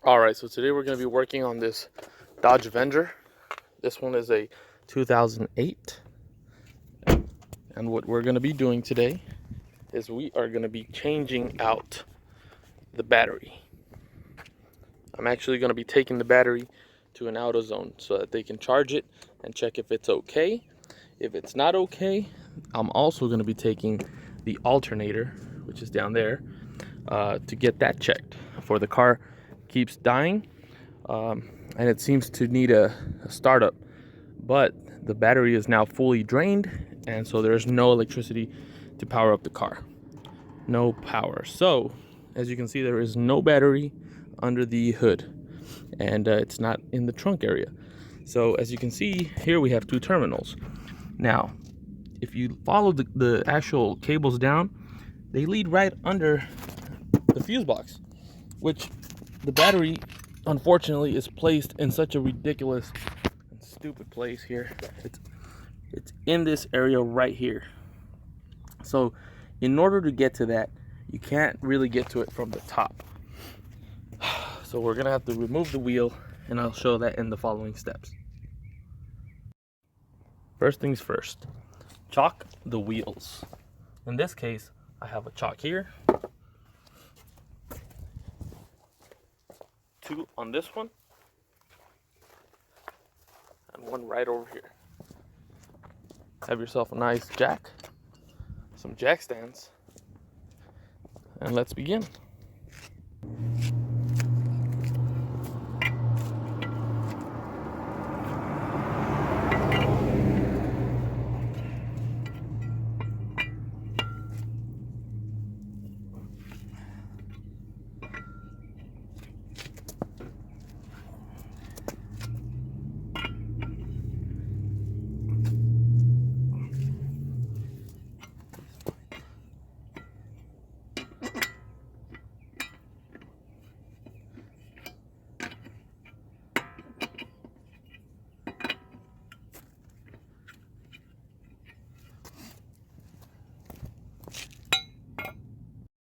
Alright, so today we're going to be working on this Dodge Avenger. This one is a 2008. And what we're going to be doing today is we are going to be changing out the battery. I'm actually going to be taking the battery to an AutoZone so that they can charge it and check if it's okay. If it's not okay, I'm also going to be taking the alternator, which is down there, to get that checked. For the car keeps dying, and it seems to need a startup, but the battery is now fully drained, and so there's no electricity to power up the car. No power. So as you can see, there is no battery under the hood, and it's not in the trunk area. So as you can see here, we have two terminals. Now if you follow the actual cables down, they lead right under the fuse box, which the battery unfortunately is placed in such a ridiculous and stupid place here. It's in this area right here. So in order to get to that, you can't really get to it from the top. So we're gonna have to remove the wheel, and I'll show that in the following steps. First things first, chalk the wheels. In this case, I have a chalk here, two on this one, and one right over here. Have yourself a nice jack, some jack stands, and let's begin.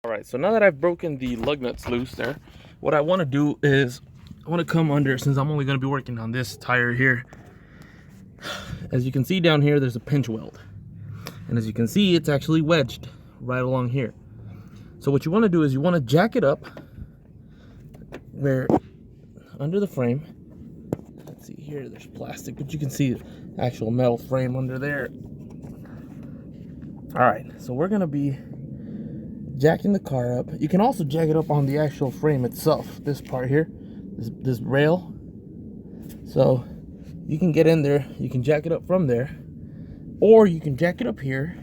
Alright, so now that I've broken the lug nuts loose there, what I want to do is I want to come under, since I'm only going to be working on this tire here. As you can see down here, there's a pinch weld. And as you can see, it's actually wedged right along here. So what you want to do is you want to jack it up where under the frame. Let's see here, there's plastic, but you can see the actual metal frame under there. Alright, so we're going to be jacking the car up. You can also jack it up on the actual frame itself, this part here, this rail. So you can get in there, you can jack it up from there, or you can jack it up here,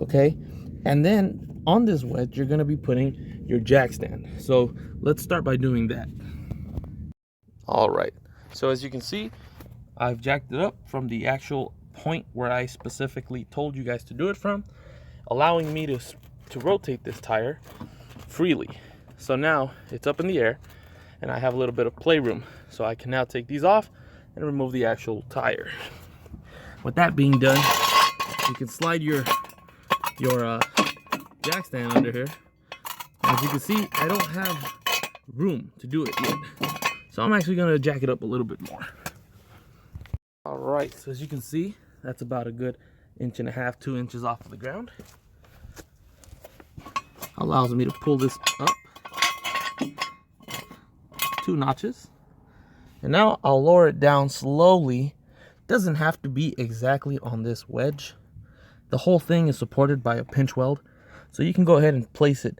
okay? And then on this wedge, you're gonna be putting your jack stand. So let's start by doing that. All right, so as you can see, I've jacked it up from the actual point where I specifically told you guys to do it from, allowing me to rotate this tire freely. So now it's up in the air, and I have a little bit of playroom, so I can now take these off and remove the actual tire. With that being done, you can slide your jack stand under here. As you can see, I don't have room to do it yet, so I'm actually going to jack it up a little bit more. All right, so as you can see, that's about a good 1.5 inches, 2 inches off of the ground. Allows me to pull this up 2 notches, and now I'll lower it down slowly. Doesn't have to be exactly on this wedge. The whole thing is supported by a pinch weld, so you can go ahead and place it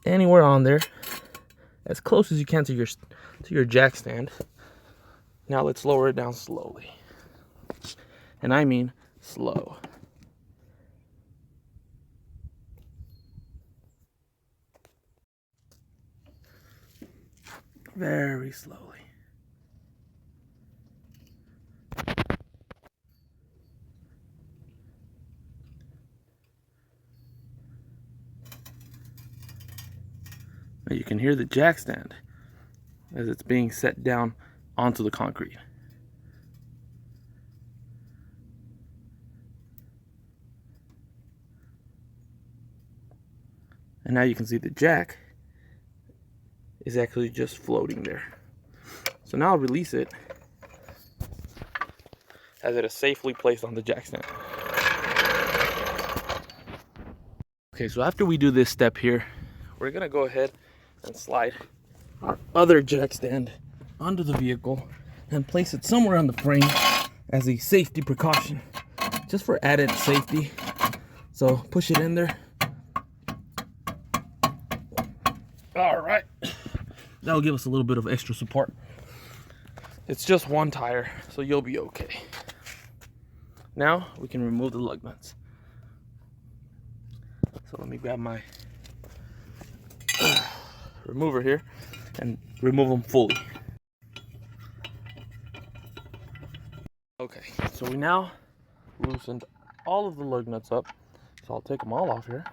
anywhere on there, as close as you can to your jack stand. Now let's lower it down slowly, and I mean slow. Very slowly. Now you can hear the jack stand as it's being set down onto the concrete. And now you can see the jack is actually just floating there. So now I'll release it as it is safely placed on the jack stand. Okay, so after we do this step here, we're gonna go ahead and slide our other jack stand onto the vehicle and place it somewhere on the frame as a safety precaution, just for added safety. So push it in there. All right, that'll give us a little bit of extra support. It's just one tire, so you'll be okay. Now we can remove the lug nuts. So let me grab my remover here and remove them fully. Okay, so we now loosened all of the lug nuts up. So I'll take them all off here.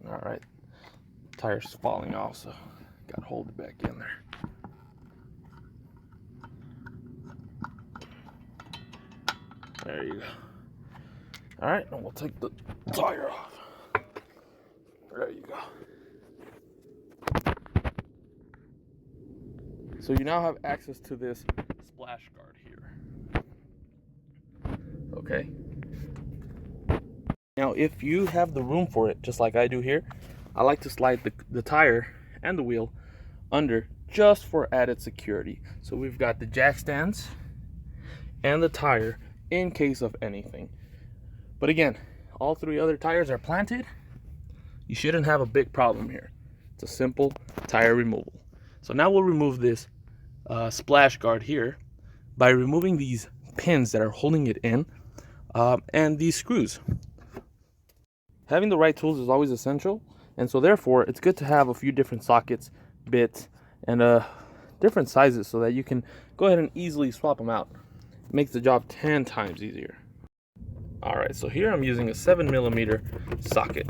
All right, tire's falling off, so gotta hold it back in there. There you go. All right, and we'll take the tire off. There you go. So you now have access to this splash guard here. Okay. Now, if you have the room for it, just like I do here, I like to slide the tire and the wheel under just for added security. So we've got the jack stands and the tire in case of anything. But again, all three other tires are planted. You shouldn't have a big problem here. It's a simple tire removal. So now we'll remove this splash guard here by removing these pins that are holding it in and these screws. Having the right tools is always essential, and so therefore it's good to have a few different sockets, bits, and different sizes so that you can go ahead and easily swap them out. It makes the job 10 times easier. All right, so here I'm using a 7mm socket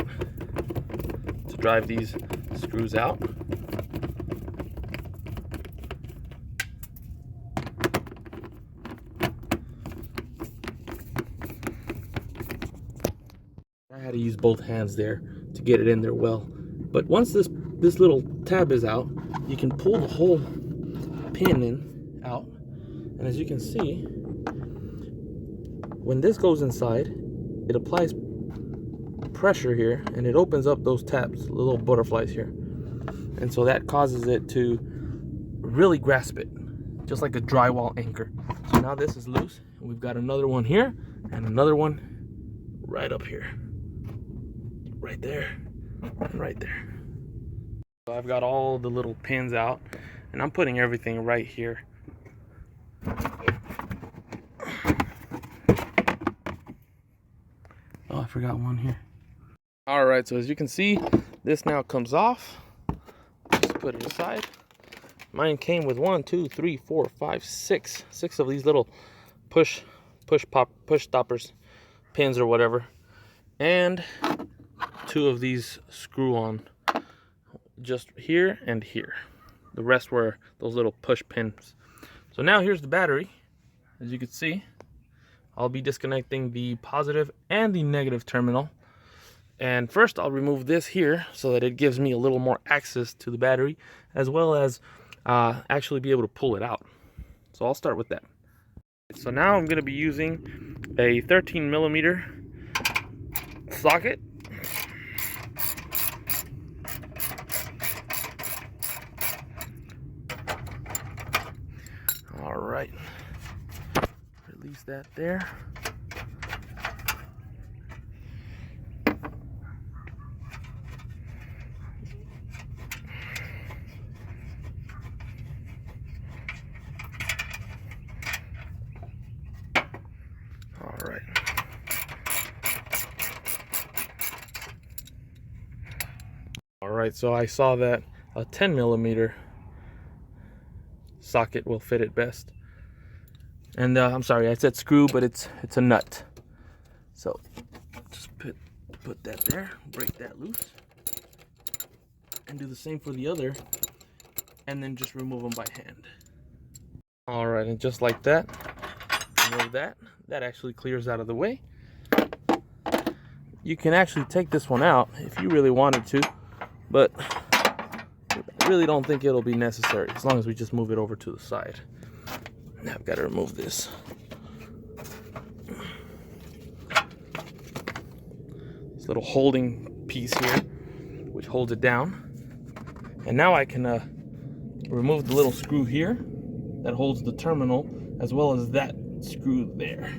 to drive these screws out. I had to use both hands there to get it in there well. But once this little tab is out, you can pull the whole pin out. And as you can see, when this goes inside, it applies pressure here and it opens up those tabs, the little butterflies here. And so that causes it to really grasp it, just like a drywall anchor. So now this is loose, and we've got another one here and another one right up here. Right there and right there. So I've got all the little pins out and I'm putting everything right here. Oh, I forgot one here. All right, so as you can see, this now comes off. Just put it aside. Mine came with 6 of these little push stoppers, pins or whatever, and 2 of these screw on, just here and here. The rest were those little push pins. So now here's the battery. As you can see, I'll be disconnecting the positive and the negative terminal. And first I'll remove this here so that it gives me a little more access to the battery, as well as actually be able to pull it out. So I'll start with that. So now I'm going to be using a 13mm socket. All right, release that there. All right. All right, so I saw that a 10mm socket will fit it best. And I'm sorry, I said screw, but it's a nut. So just put that there, break that loose, and do the same for the other, and then just remove them by hand. All right, and just like that, remove that. That actually clears out of the way. You can actually take this one out if you really wanted to, but I really don't think it'll be necessary as long as we just move it over to the side. Now I've got to remove this. This little holding piece here, which holds it down. And now I can remove the little screw here that holds the terminal, as well as that screw there.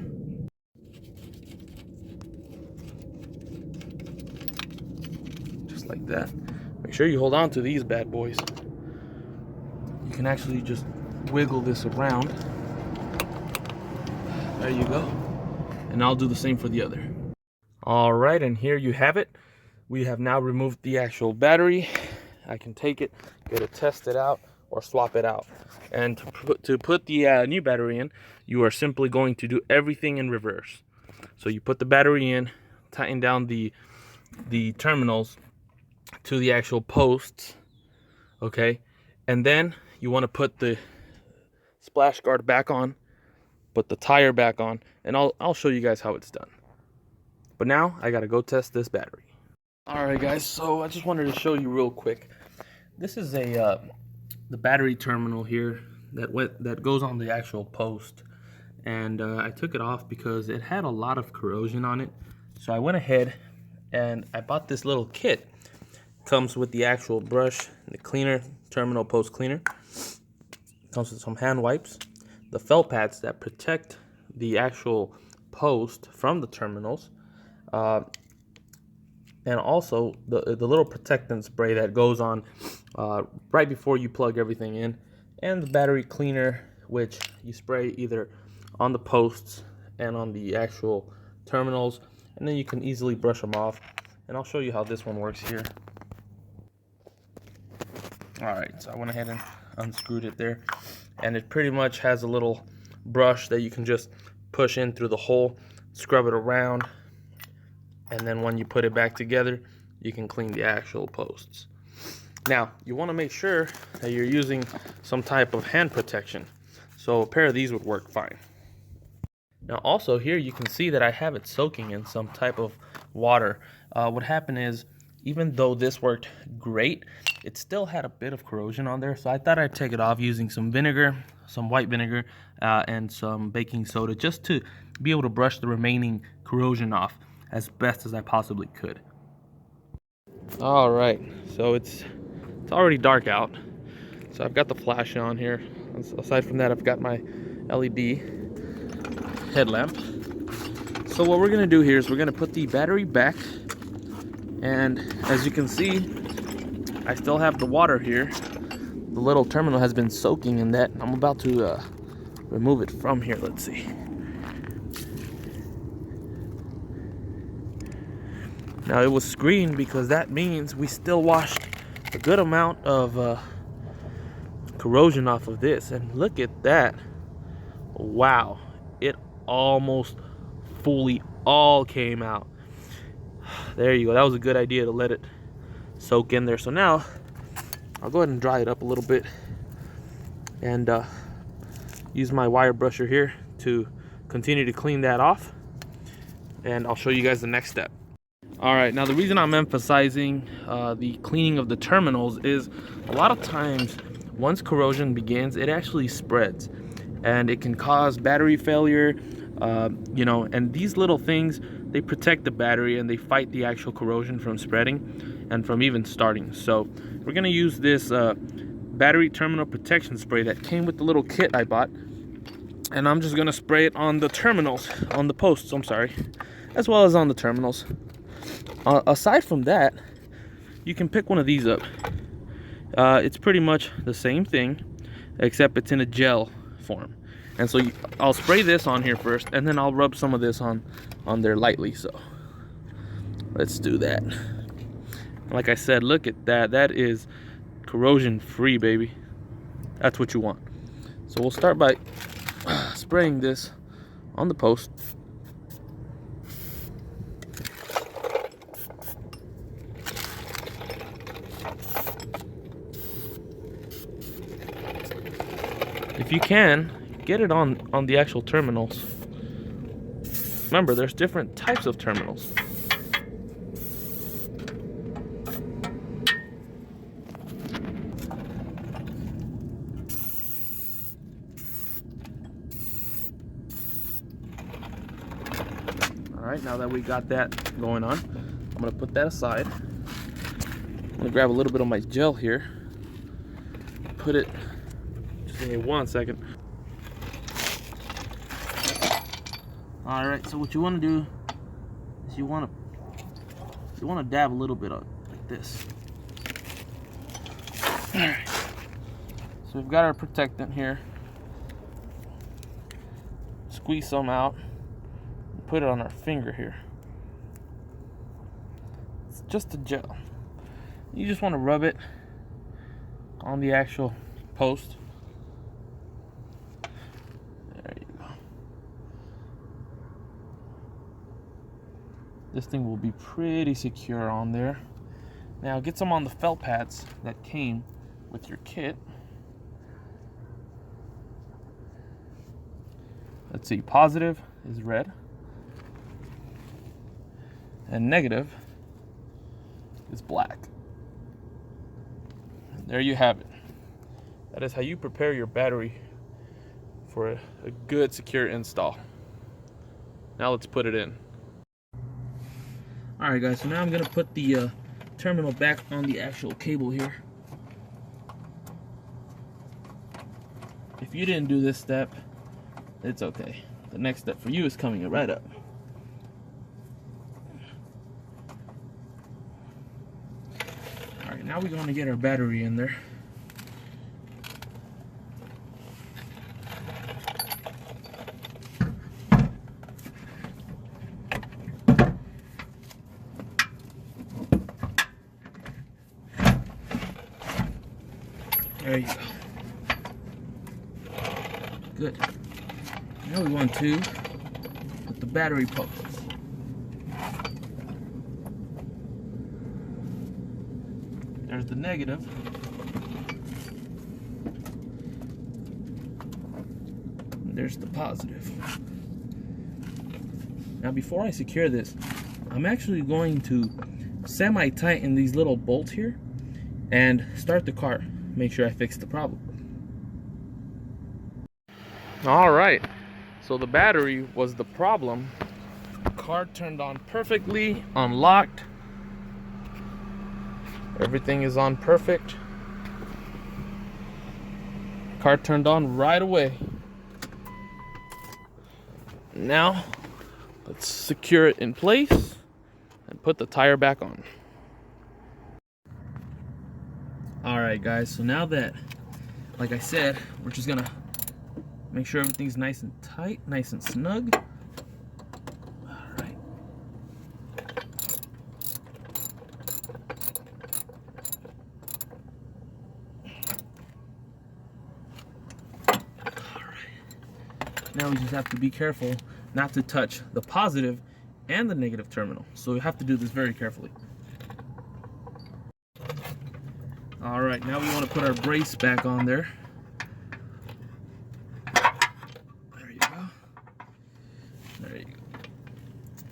Just like that. Make sure you hold on to these bad boys. You can actually just wiggle this around. There you go. And I'll do the same for the other. All right, and here you have it. We have now removed the actual battery. I can take it, get it tested out, or swap it out. And to put the new battery in, you are simply going to do everything in reverse. So you put the battery in, tighten down the terminals to the actual posts, okay? And then you want to put the splash guard back on, put the tire back on, and I'll show you guys how it's done. But now I gotta go test this battery. All right, guys. So I just wanted to show you real quick. This is the battery terminal here that goes on the actual post, and I took it off because it had a lot of corrosion on it. So I went ahead and I bought this little kit. Comes with the actual brush, the cleaner, terminal post cleaner. Comes with some hand wipes, the felt pads that protect the actual post from the terminals, and also the little protectant spray that goes on right before you plug everything in, and the battery cleaner, which you spray either on the posts and on the actual terminals, and then you can easily brush them off. And I'll show you how this one works here. Alright, so I went ahead and unscrewed it there, and it pretty much has a little brush that you can just push in through the hole, scrub it around, and then when you put it back together, you can clean the actual posts. Now, you want to make sure that you're using some type of hand protection, so a pair of these would work fine. Now also here you can see that I have it soaking in some type of water. What happened is, even though this worked great, it still had a bit of corrosion on there, so I thought I'd take it off using some vinegar, some white vinegar, and some baking soda, just to be able to brush the remaining corrosion off as best as I possibly could. All right, so it's already dark out, so I've got the flash on here. Aside from that, I've got my LED headlamp. So what we're gonna do here is we're gonna put the battery back, and as you can see, I still have the water here. The little terminal has been soaking in that. I'm about to remove it from here. Let's see. Now it was green because that means we still washed a good amount of corrosion off of this. And look at that. Wow, it almost fully all came out. There you go. That was a good idea to let it soak in there. So now I'll go ahead and dry it up a little bit, and use my wire brusher here to continue to clean that off, and I'll show you guys the next step. All right, now the reason I'm emphasizing the cleaning of the terminals is a lot of times once corrosion begins, it actually spreads, and it can cause battery failure, you know, and these little things, they protect the battery and they fight the actual corrosion from spreading and from even starting. So we're gonna use this battery terminal protection spray that came with the little kit I bought, and I'm just gonna spray it on the terminals, on the posts, I'm sorry, as well as on the terminals. Aside from that, you can pick one of these up. It's pretty much the same thing, except it's in a gel form. And so I'll spray this on here first, and then I'll rub some of this on there lightly. So let's do that. Like I said, look at that. That is corrosion free, baby. That's what you want. So we'll start by spraying this on the post. If you can, get it on the actual terminals. Remember, there's different types of terminals. Alright, now that we got that going on, I'm going to put that aside. I'm going to grab a little bit of my gel here. Put it, just give me 1 second. Alright, so what you want to do is you want to dab a little bit on like this. Alright, so we've got our protectant here. Squeeze some out and put it on our finger here. It's just a gel. You just want to rub it on the actual post. There you go. This thing will be pretty secure on there. Now get some on the felt pads that came with your kit. Let's see, positive is red and negative is black. And there you have it. That is how you prepare your battery for a good secure install. Now let's put it in. Alright guys, so now I'm going to put the terminal back on the actual cable here. If you didn't do this step, it's okay. The next step for you is coming right up. Alright, now we're going to get our battery in there. There you go. Good. Now we want to put the battery posts. There's the negative. And there's the positive. Now before I secure this, I'm actually going to semi-tighten these little bolts here and start the car. Make sure I fix the problem. Alright, so the battery was the problem. Car turned on perfectly, unlocked. Everything is on perfect. Car turned on right away. Now, let's secure it in place and put the tire back on. Alright guys, so now that, like I said, we're just gonna make sure everything's nice and tight, nice and snug. Alright. Now we just have to be careful not to touch the positive and the negative terminal. So we have to do this very carefully. Alright, now we want to put our brace back on there. There you go. There you go.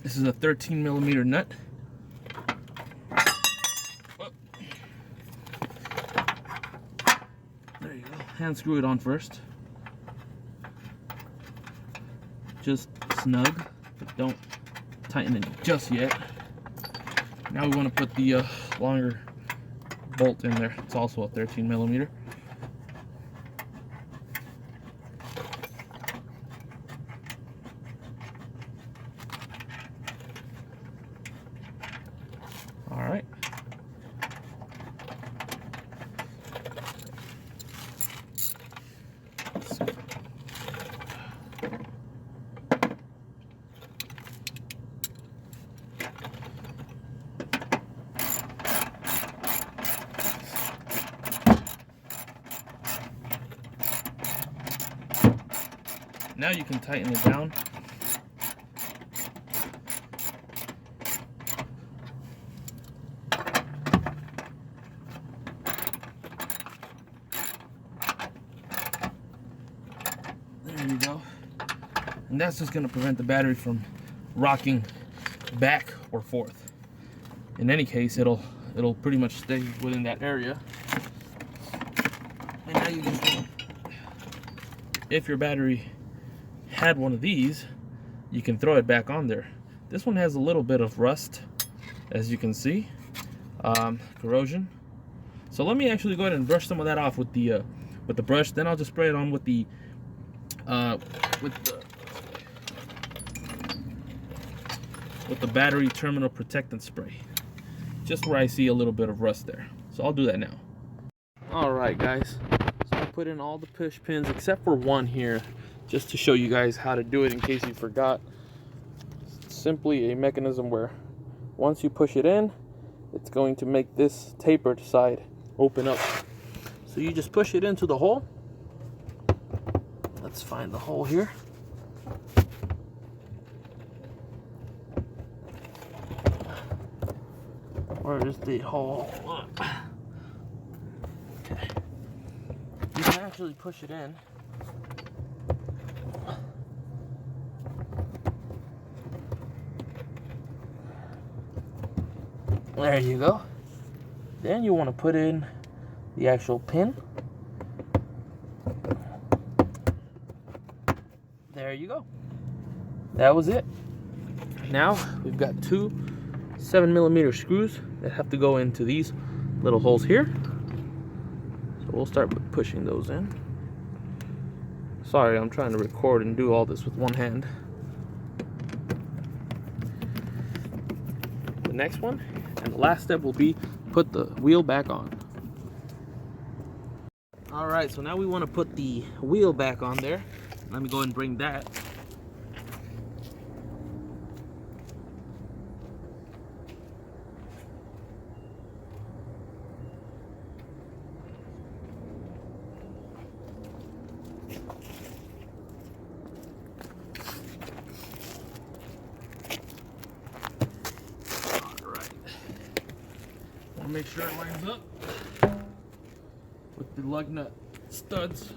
This is a 13mm nut. Whoop. There you go. Hand screw it on first. Just snug, but don't tighten it just yet. Now we want to put the longer bolt in there. It's also a 13mm. All right. Now you can tighten it down. There you go. And that's just going to prevent the battery from rocking back or forth. In any case, it'll pretty much stay within that area. And now you just want, if your battery had one of these, you can throw it back on there. This one has a little bit of rust, as you can see, corrosion. So let me actually go ahead and brush some of that off with the brush. Then I'll just spray it on with the battery terminal protectant spray, just where I see a little bit of rust there. So I'll do that now. All right, guys. So I put in all the push pins except for one here, just to show you guys how to do it in case you forgot. It's simply a mechanism where once you push it in, it's going to make this tapered side open up. So you just push it into the hole. Let's find the hole here. Where is the hole? Okay. You can actually push it in. There you go. Then you want to put in the actual pin. There you go. That was it. Now we've got two 7mm screws that have to go into these little holes here. So we'll start pushing those in. Sorry, I'm trying to record and do all this with one hand. The next one and the last step will be put the wheel back on. All right, so now we want to put the wheel back on there. Let me go and bring that. Make sure it lines up with the lug nut studs.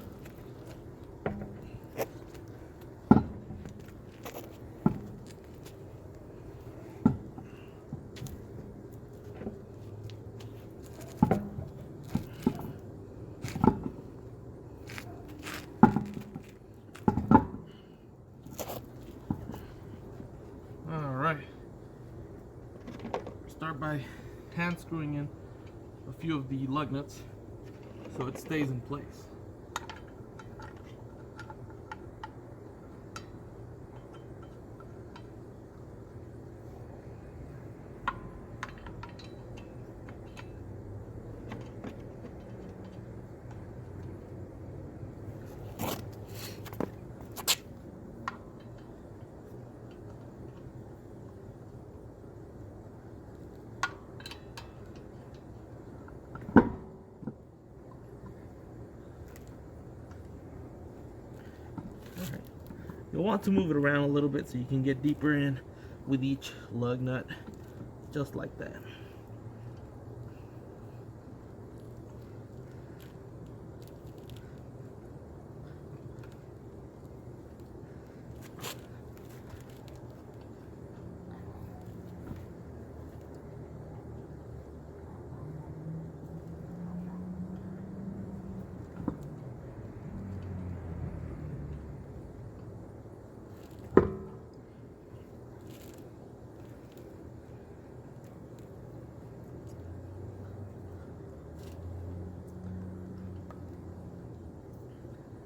All right. Start by hand screwing in a few of the lug nuts so it stays in place. You'll want to move it around a little bit so you can get deeper in with each lug nut, just like that.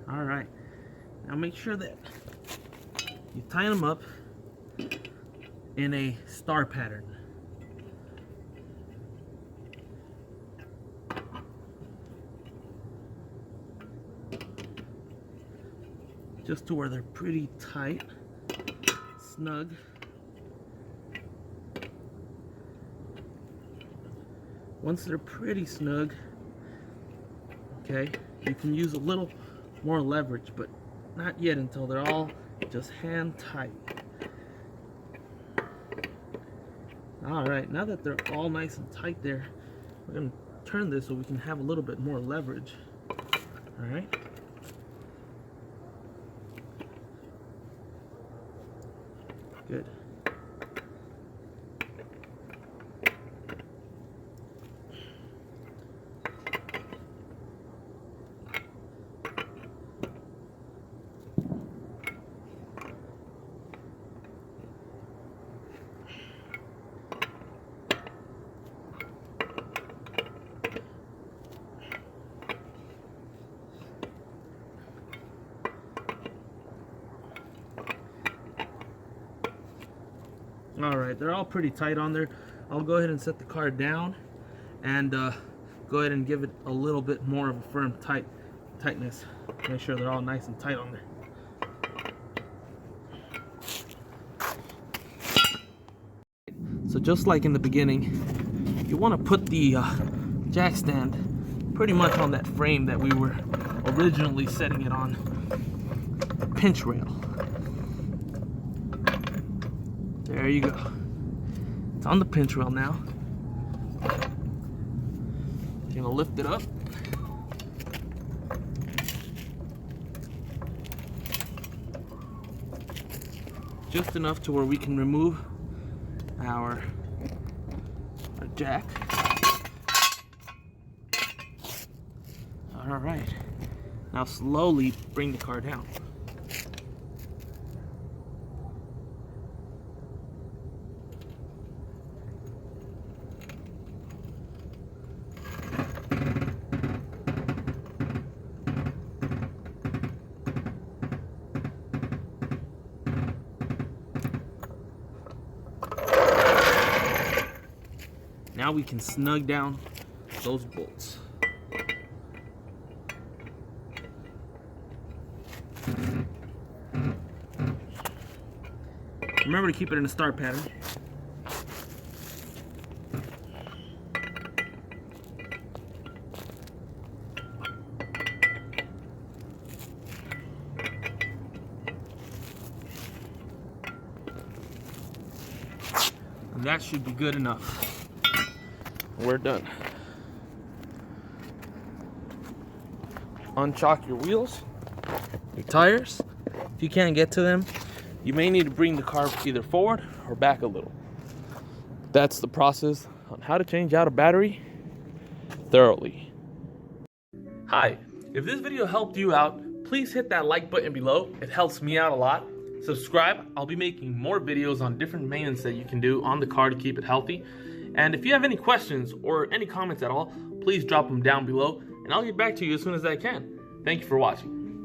All right, now make sure that you tie them up in a star pattern. Just to where they're pretty tight, snug. Once they're pretty snug, okay, you can use a little more leverage, but not yet until they're all just hand tight. All right, now that they're all nice and tight there, we're going to turn this so we can have a little bit more leverage. All right. Good. All right, they're all pretty tight on there. I'll go ahead and set the car down and go ahead and give it a little bit more of a firm tightness. Make sure they're all nice and tight on there. So just like in the beginning, you want to put the jack stand pretty much on that frame that we were originally setting it on, the pinch rail. There you go. It's on the pinch rail now. You're gonna lift it up. Just enough to where we can remove our jack. All right. Now slowly bring the car down. Now we can snug down those bolts. Remember to keep it in a star pattern. And that should be good enough. We're done. Unchock your wheels, your tires. If you can't get to them, you may need to bring the car either forward or back a little. That's the process on how to change out a battery thoroughly. Hi, if this video helped you out, please hit that like button below. It helps me out a lot. Subscribe. I'll be making more videos on different maintenance that you can do on the car to keep it healthy. And if you have any questions or any comments at all, please drop them down below and I'll get back to you as soon as I can. Thank you for watching.